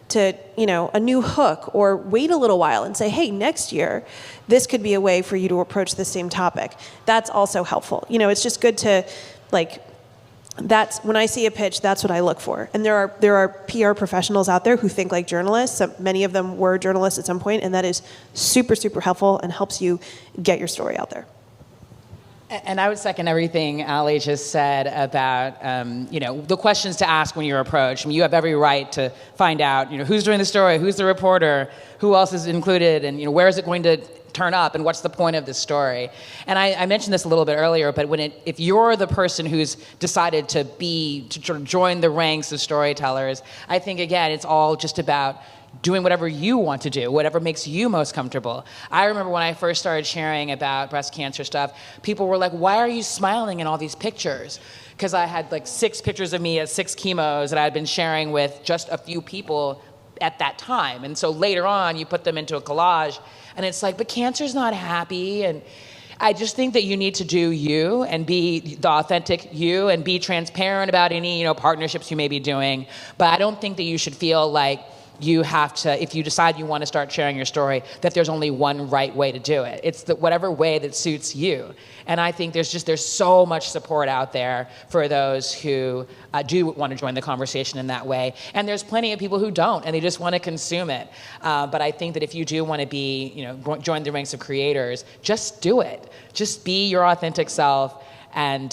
to, a new hook, or wait a little while and say, hey, next year, this could be a way for you to approach the same topic, that's also helpful. It's just good to, like, that's when I see a pitch, that's what I look for. And there are PR professionals out there who think like journalists. So many of them were journalists at some point, and that is super, super helpful and helps you get your story out there. And I would second everything Ali just said about, the questions to ask when you're approached. I mean, you have every right to find out, who's doing the story, who's the reporter, who else is included, and, where is it going to turn up, and what's the point of this story? And I mentioned this a little bit earlier, but if you're the person who's decided to sort of join the ranks of storytellers, I think, again, it's all just about doing whatever you want to do, whatever makes you most comfortable. I remember when I first started sharing about breast cancer stuff, people were like, why are you smiling in all these pictures? Because I had like 6 pictures of me at 6 chemos that I had been sharing with just a few people at that time. And so later on, you put them into a collage, and it's like, but cancer's not happy. And I just think that you need to do you and be the authentic you and be transparent about any, partnerships you may be doing. But I don't think that you should feel like you have to, if you decide you want to start sharing your story, that there's only one right way to do it. It's whatever way that suits you. And I think there's so much support out there for those who do want to join the conversation in that way. And there's plenty of people who don't, and they just want to consume it. But I think that if you do want to be, join the ranks of creators, just do it. Just be your authentic self. And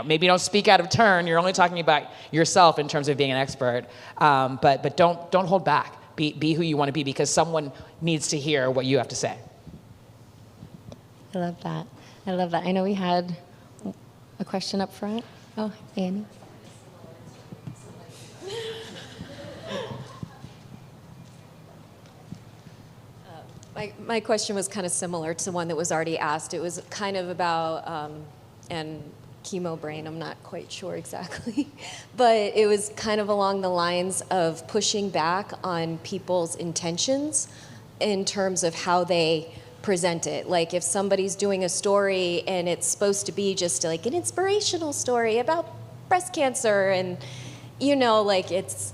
maybe don't speak out of turn. You're only talking about yourself in terms of being an expert. But don't hold back. Be who you want to be, because someone needs to hear what you have to say. I love that. I know we had a question up front. Oh, Annie. My question was kind of similar to one that was already asked. It was kind of about, and chemo brain, I'm not quite sure exactly, but it was kind of along the lines of pushing back on people's intentions in terms of how they present it. Like if somebody's doing a story and it's supposed to be just like an inspirational story about breast cancer, and it's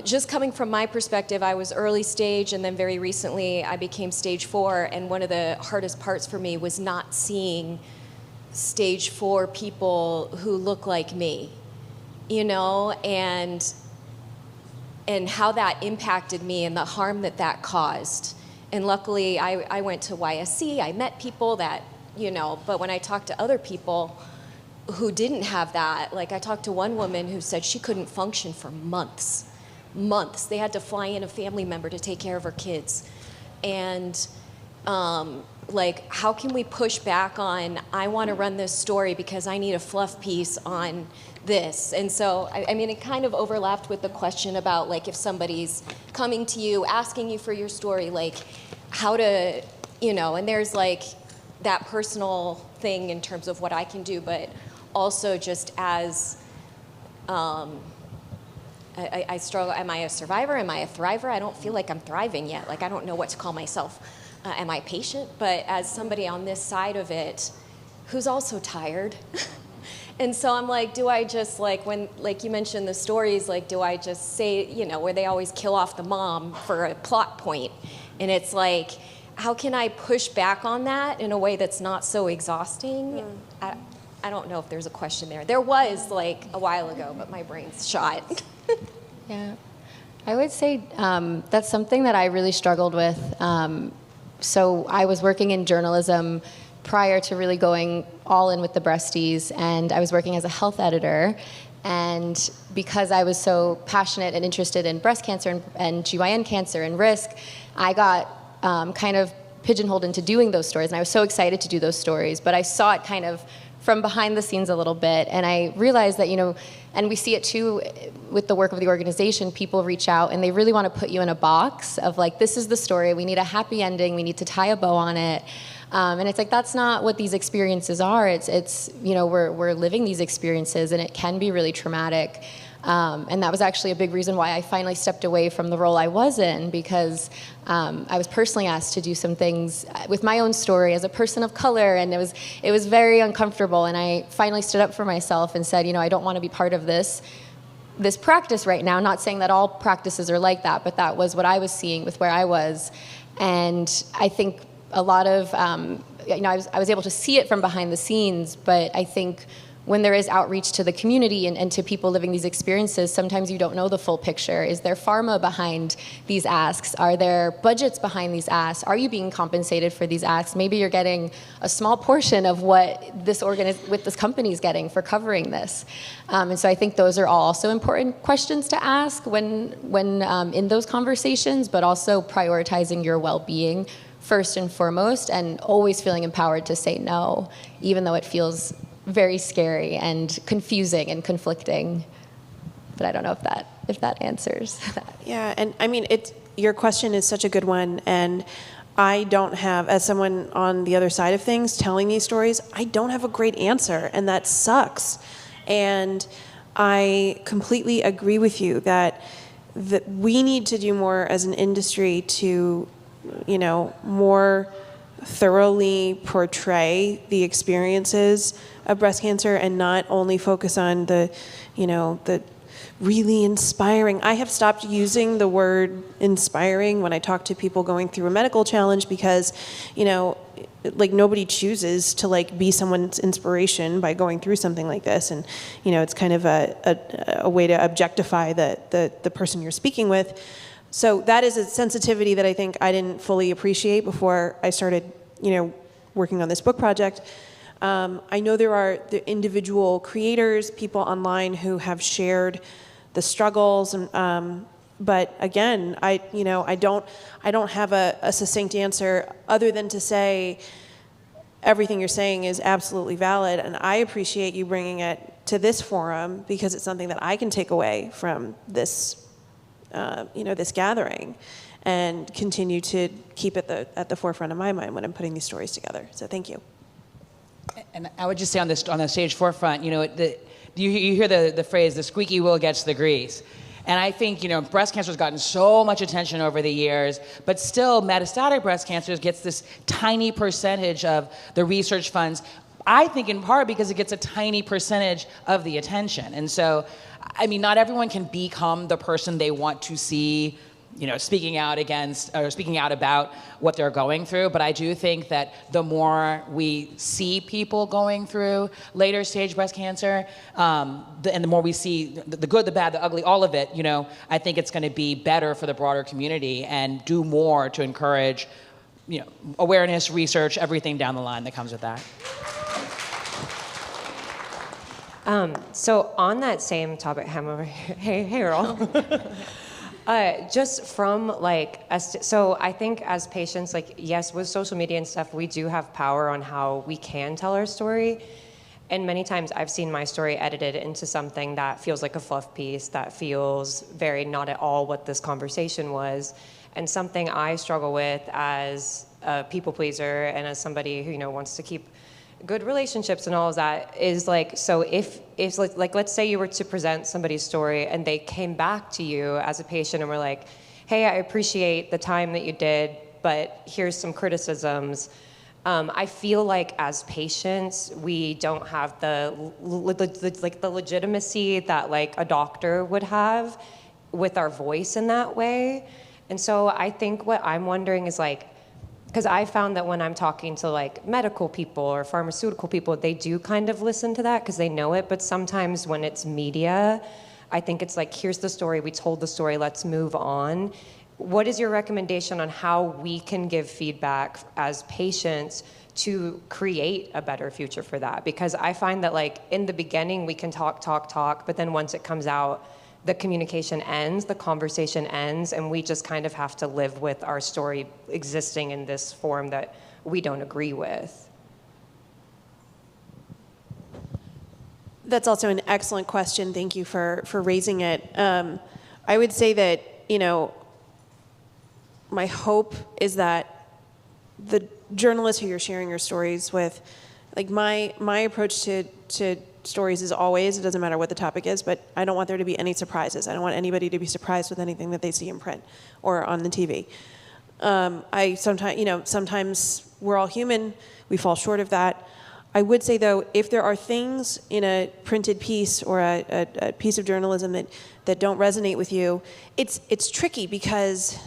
just coming from my perspective, I was early stage, and then very recently I became stage 4, and one of the hardest parts for me was not seeing stage 4 people who look like me, and how that impacted me and the harm that caused. And luckily I went to YSC, I met people that, but when I talked to other people who didn't have that, like I talked to one woman who said she couldn't function for months. They had to fly in a family member to take care of her kids. And how can we push back on, I want to run this story because I need a fluff piece on this? And so, it kind of overlapped with the question about if somebody's coming to you, asking you for your story, how to, and there's that personal thing in terms of what I can do, but also just as I struggle. Am I a survivor? Am I a thriver? I don't feel like I'm thriving yet. Like, I don't know what to call myself. Am I patient? But as somebody on this side of it who's also tired, and so I'm like, do I just, like, when, like you mentioned the stories, like, do I just say, you know, where they always kill off the mom for a plot point? And it's like, how can I push back on that in a way that's not so exhausting? I don't know if there's a question there. There was, like, a while ago, but my brain's shot. Yeah, I would say that's something that I really struggled with. So I was working in journalism prior to really going all in with the Breasties, and I was working as a health editor. And because I was so passionate and interested in breast cancer and GYN cancer and risk, I got kind of pigeonholed into doing those stories, and I was so excited to do those stories, but I saw it kind of from behind the scenes a little bit, and I realized that, you know, and we see it too with the work of the organization, people reach out and they really want to put you in a box of like, this is the story, we need a happy ending, we need to tie a bow on it. And it's like, that's not what these experiences are. It's you know, we're living these experiences, and it can be really traumatic. And that was actually a big reason why I finally stepped away from the role I was in, because I was personally asked to do some things with my own story as a person of color, and it was very uncomfortable. And I finally stood up for myself and said, you know, I don't want to be part of this practice right now. Not saying that all practices are like that, but that was what I was seeing with where I was. And I think a lot of, you know, I was able to see it from behind the scenes, but I think when there is outreach to the community and to people living these experiences, sometimes you don't know the full picture. Is there pharma behind these asks? Are there budgets behind these asks? Are you being compensated for these asks? Maybe you're getting a small portion of what this company is getting for covering this. And so I think those are all also important questions to ask when in those conversations, but also prioritizing your well-being first and foremost, and always feeling empowered to say no, even though it feels very scary and confusing and conflicting. But I don't know if that answers that. Yeah, and I mean, your question is such a good one, and I don't have, as someone on the other side of things telling these stories, I don't have a great answer, and that sucks. And I completely agree with you that we need to do more as an industry to, you know, more thoroughly portray the experiences of breast cancer and not only focus on the, you know, the really inspiring. I have stopped using the word inspiring when I talk to people going through a medical challenge, because, you know, like, nobody chooses to, like, be someone's inspiration by going through something like this. And, you know, it's kind of a way to objectify the person you're speaking with. So that is a sensitivity that I think I didn't fully appreciate before I started, you know, working on this book project. I know there are the individual creators, people online who have shared the struggles, and, but again, I don't have a succinct answer other than to say everything you're saying is absolutely valid, and I appreciate you bringing it to this forum, because it's something that I can take away from this, this gathering, and continue to keep it at the forefront of my mind when I'm putting these stories together. So thank you. And I would just say on the stage forefront, you know, you hear the phrase, the squeaky wheel gets the grease. And I think, you know, breast cancer has gotten so much attention over the years, but still metastatic breast cancer gets this tiny percentage of the research funds, I think in part because it gets a tiny percentage of the attention. And so, I mean, not everyone can become the person they want to see, you know, speaking out against or speaking out about what they're going through. But I do think that the more we see people going through later stage breast cancer, and the more we see the good, the bad, the ugly, all of it, you know, I think it's going to be better for the broader community and do more to encourage, you know, awareness, research, everything down the line that comes with that. So on that same topic, I'm over here. Hey, Earl. Just from like, so I think as patients, like, yes, with social media and stuff, we do have power on how we can tell our story. And many times I've seen my story edited into something that feels like a fluff piece, that feels very not at all what this conversation was. And something I struggle with as a people pleaser and as somebody who, you know, wants to keep good relationships and all of that is like, so if like let's say you were to present somebody's story and they came back to you as a patient and were like, hey, I appreciate the time that you did, but here's some criticisms. I feel like as patients, we don't have the legitimacy that like a doctor would have with our voice in that way. And so I think what I'm wondering is like, because I found that when I'm talking to like medical people or pharmaceutical people, they do kind of listen to that because they know it. But sometimes when it's media, I think it's like, here's the story, we told the story, let's move on. What is your recommendation on how we can give feedback as patients to create a better future for that? Because I find that like in the beginning, we can talk, but then once it comes out, the communication ends, the conversation ends, and we just kind of have to live with our story existing in this form that we don't agree with. That's also an excellent question. Thank you for raising it. I would say that, you know, my hope is that the journalists who you're sharing your stories with, like my approach to stories is always, it doesn't matter what the topic is, but I don't want there to be any surprises. I don't want anybody to be surprised with anything that they see in print or on the TV. Sometimes we're all human, we fall short of that. I would say though, if there are things in a printed piece or a piece of journalism that don't resonate with you, it's tricky because,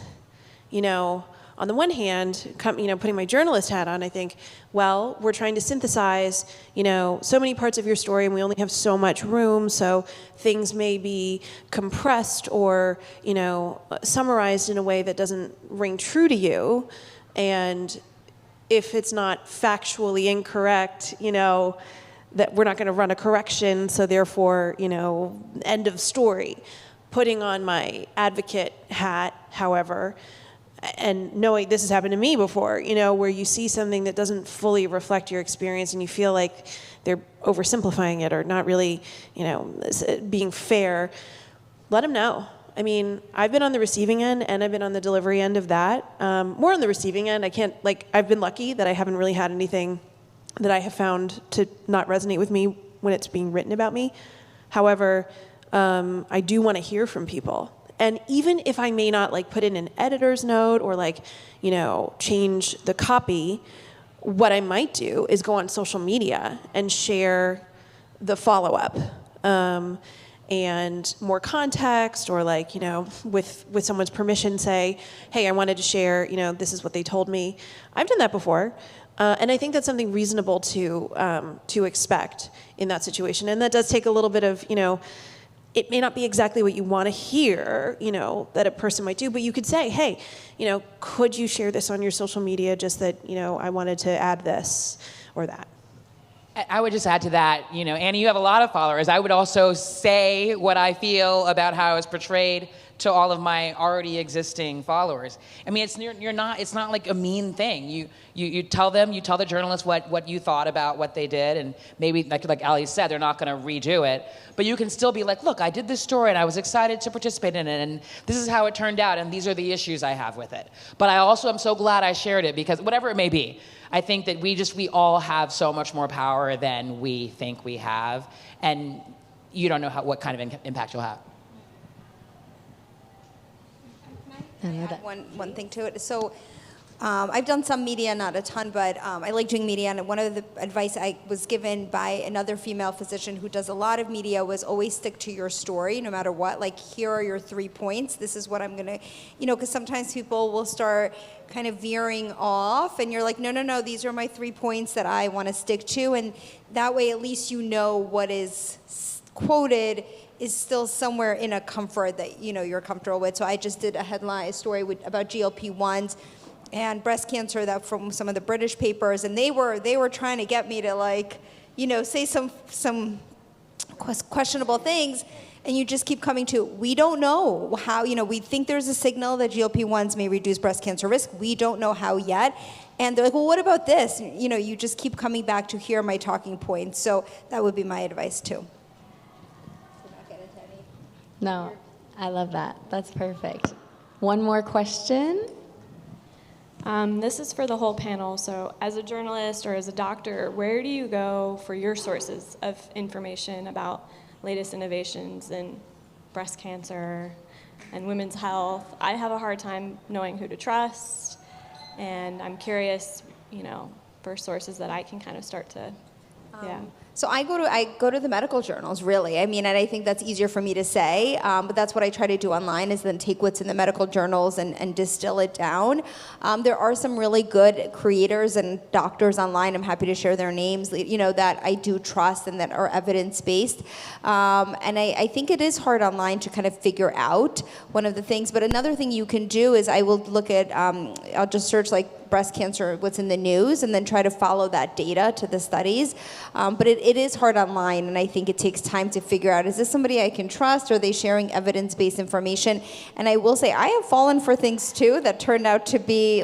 you know, on the one hand, putting my journalist hat on, I think, well, we're trying to synthesize, you know, so many parts of your story and we only have so much room, so things may be compressed or, you know, summarized in a way that doesn't ring true to you. And if it's not factually incorrect, you know, that we're not going to run a correction, so therefore, you know, end of story. Putting on my advocate hat, however, and knowing this has happened to me before, you know, where you see something that doesn't fully reflect your experience and you feel like they're oversimplifying it or not really, you know, being fair, let them know. I mean, I've been on the receiving end and I've been on the delivery end of that. More on the receiving end, I've been lucky that I haven't really had anything that I have found to not resonate with me when it's being written about me. However, I do want to hear from people. And even if I may not like put in an editor's note or like, you know, change the copy, what I might do is go on social media and share the follow-up and more context or like, you know, with someone's permission say, hey, I wanted to share, you know, this is what they told me. I've done that before. And I think that's something reasonable to expect in that situation. And that does take a little bit of, you know, it may not be exactly what you want to hear, you know, that a person might do, but you could say, hey, you know, could you share this on your social media just that, you know, I wanted to add this or that. I would just add to that, you know, Annie, you have a lot of followers. I would also say what I feel about how it's portrayed to all of my already existing followers. I mean, it's not like a mean thing. You tell the journalists what you thought about what they did, and maybe like Ali said, they're not going to redo it, but you can still be like, look, I did this story and I was excited to participate in it, and this is how it turned out, and these are the issues I have with it. But I also am so glad I shared it because whatever it may be, I think that we all have so much more power than we think we have, and you don't know what kind of impact you'll have. Add one thing to it. So I've done some media, not a ton, but I like doing media. And one of the advice I was given by another female physician who does a lot of media was always stick to your story, no matter what. Like, here are your 3 points. This is what I'm going to, you know, because sometimes people will start kind of veering off. And you're like, no, these are my 3 points that I want to stick to. And that way, at least you know what is quoted is still somewhere in a comfort that, you know, you're comfortable with. So I just did a story about GLP-1s and breast cancer that from some of the British papers, and they were trying to get me to, like, you know, say some questionable things, and you just keep coming to, we don't know how, you know, we think there's a signal that GLP-1s may reduce breast cancer risk. We don't know how yet. And they're like, well, what about this? You know, you just keep coming back to hear my talking points. So that would be my advice too. No, I love that. That's perfect. One more question. This is for the whole panel. So as a journalist or as a doctor, where do you go for your sources of information about latest innovations in breast cancer and women's health? I have a hard time knowing who to trust, and I'm curious, for sources that I can kind of start to, yeah. So I go to the medical journals, really. I mean, and I think that's easier for me to say, but that's what I try to do online is then take what's in the medical journals and distill it down. There are some really good creators and doctors online. I'm happy to share their names, that I do trust and that are evidence-based. And I think it is hard online to kind of figure out one of the things. But another thing you can do is I will look at, I'll just search breast cancer, what's in the news, and then try to follow that data to the studies. But it is hard online, and I think it takes time to figure out, is this somebody I can trust? Are they sharing evidence-based information? And I will say, I have fallen for things too that turned out to be,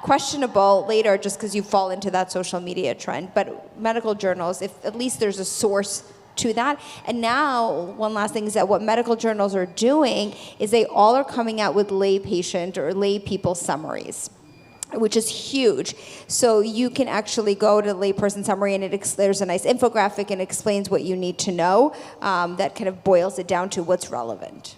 questionable later just because you fall into that social media trend. But medical journals, if at least there's a source to that. And now, one last thing is that what medical journals are doing is they all are coming out with lay patient or lay people summaries, which is huge. So you can actually go to layperson summary and there's a nice infographic and explains what you need to know that kind of boils it down to what's relevant.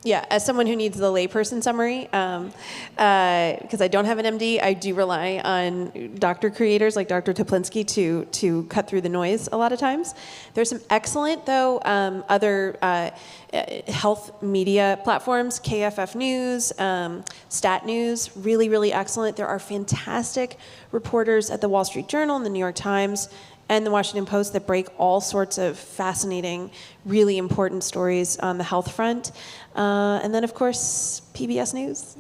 Yeah, as someone who needs the layperson summary, because I don't have an MD, I do rely on doctor creators like Dr. Teplinsky to cut through the noise a lot of times. There's some excellent, though, other health media platforms, KFF News, Stat News, really, really excellent. There are fantastic reporters at the Wall Street Journal and the New York Times and the Washington Post that break all sorts of fascinating, really important stories on the health front. And then, of course, PBS News.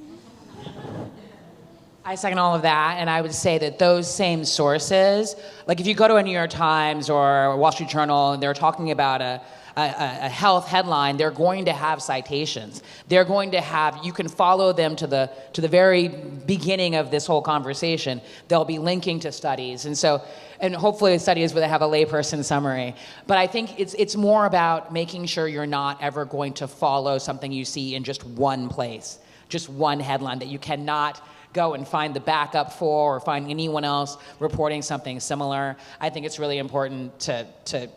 I second all of that, and I would say that those same sources, like if you go to a New York Times or a Wall Street Journal and they're talking about a health headline, they're going to have citations. They're going to have, you can follow them to the very beginning of this whole conversation. They'll be linking to studies. And hopefully studies where they have a layperson summary. But I think it's more about making sure you're not ever going to follow something you see in just one place, just one headline, that you cannot go and find the backup for or find anyone else reporting something similar. I think it's really important to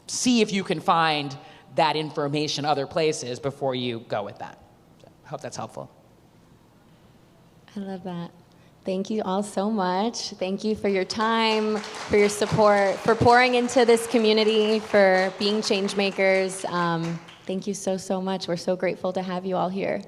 see if you can find that information other places before you go with that. So I hope that's helpful. I love that. Thank you all so much. Thank you for your time, for your support, for pouring into this community, for being change makers. Thank you so, so much. We're so grateful to have you all here.